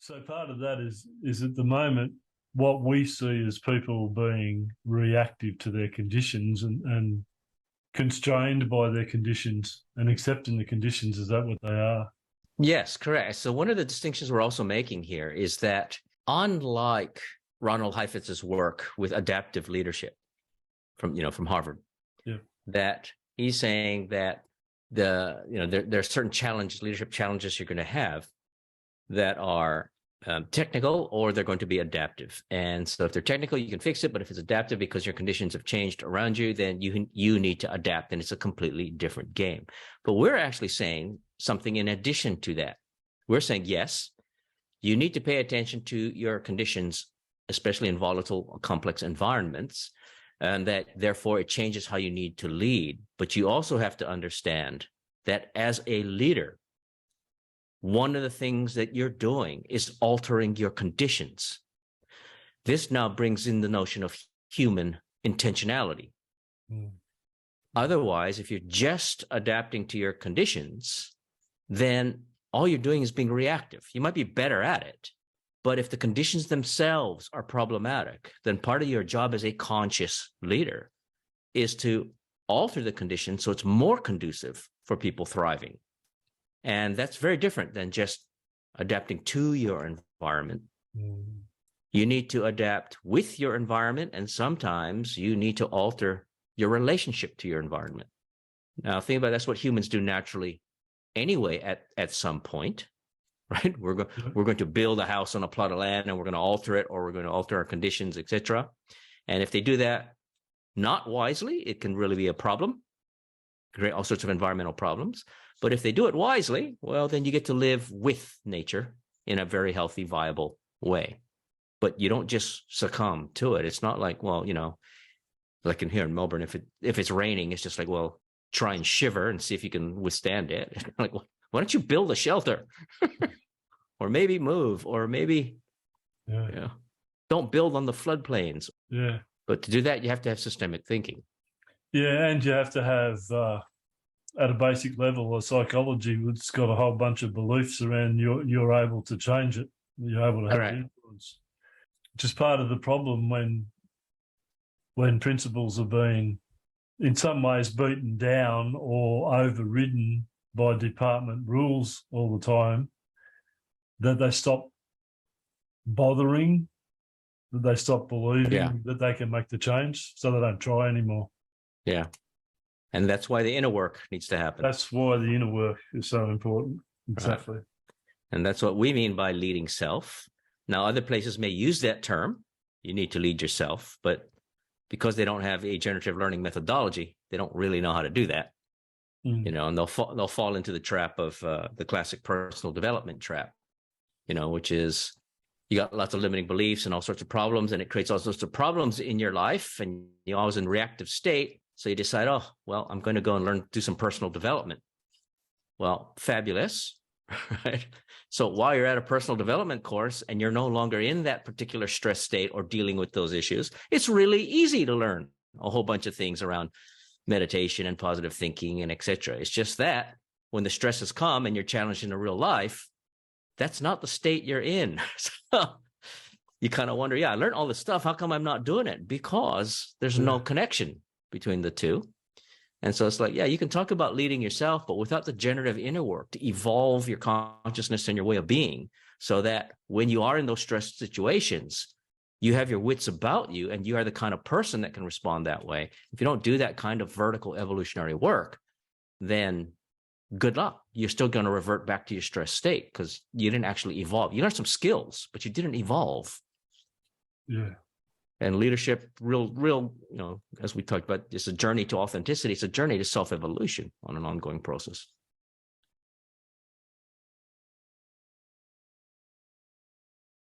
So part of that is at the moment what we see as people being reactive to their conditions and constrained by their conditions and accepting the conditions as that what they are. Yes, correct. So one of the distinctions we're also making here is that unlike Ronald Heifetz's work with adaptive leadership from Harvard, yeah, that he's saying that there are certain challenges, leadership challenges you're going to have that are technical, or they're going to be adaptive. And so if they're technical, you can fix it. But if it's adaptive because your conditions have changed around you, then you need to adapt, and it's a completely different game. But we're actually saying something in addition to that. We're saying, yes, you need to pay attention to your conditions, especially in volatile, complex environments, and that therefore it changes how you need to lead. But you also have to understand that as a leader, one of the things that you're doing is altering your conditions. This now brings in the notion of human intentionality. Otherwise, if you're just adapting to your conditions, then all you're doing is being reactive. You might be better at it, but if the conditions themselves are problematic, then part of your job as a conscious leader is to alter the conditions so it's more conducive for people thriving. And that's very different than just adapting to your environment. You need to adapt with your environment, and sometimes you need to alter your relationship to your environment. Now, think about that's what humans do naturally anyway at some point, right? We're going to build a house on a plot of land, and we're going to alter it, or we're going to alter our conditions, etc. And if they do that not wisely, it can really be a problem, create all sorts of environmental problems. But if they do it wisely, well, then you get to live with nature in a very healthy, viable way. But you don't just succumb to it. It's not like, well, like in here in Melbourne, if it's raining, it's just like, well, try and shiver and see if you can withstand it. Like, well, why don't you build a shelter? Or maybe move, or maybe don't build on the floodplains. Yeah. But to do that, you have to have systemic thinking. Yeah, and you have to have, at a basic level, a psychology that's got a whole bunch of beliefs around you're able to change it. You're able to have influence. Just part of the problem when principles are being, in some ways, beaten down or overridden by department rules all the time, that they stop bothering, that they stop believing that they can make the change, so they don't try anymore. Yeah. And that's why the inner work needs to happen. That's why the inner work is so important. Exactly. Right. And that's what we mean by leading self. Now, other places may use that term. You need to lead yourself, but because they don't have a generative learning methodology, they don't really know how to do that. And they'll fall into the trap of the classic personal development trap, which is you got lots of limiting beliefs and all sorts of problems, and it creates all sorts of problems in your life, and you're always in reactive state. So you decide, oh, well, I'm going to go and do some personal development. Well, fabulous, right? So while you're at a personal development course and you're no longer in that particular stress state or dealing with those issues, it's really easy to learn a whole bunch of things around meditation and positive thinking and etc. It's just that when the stresses come and you're challenged in the real life, that's not the state you're in. So you kind of wonder, I learned all this stuff. How come I'm not doing it? Because there's no connection between the two. And so it's like, you can talk about leading yourself, but without the generative inner work to evolve your consciousness and your way of being, so that when you are in those stress situations, you have your wits about you and you are the kind of person that can respond that way. If you don't do that kind of vertical evolutionary work, then good luck. You're still going to revert back to your stress state because you didn't actually evolve. You learned some skills, but you didn't evolve. Yeah. And leadership, real, as we talked about, it's a journey to authenticity. It's a journey to self-evolution on an ongoing process.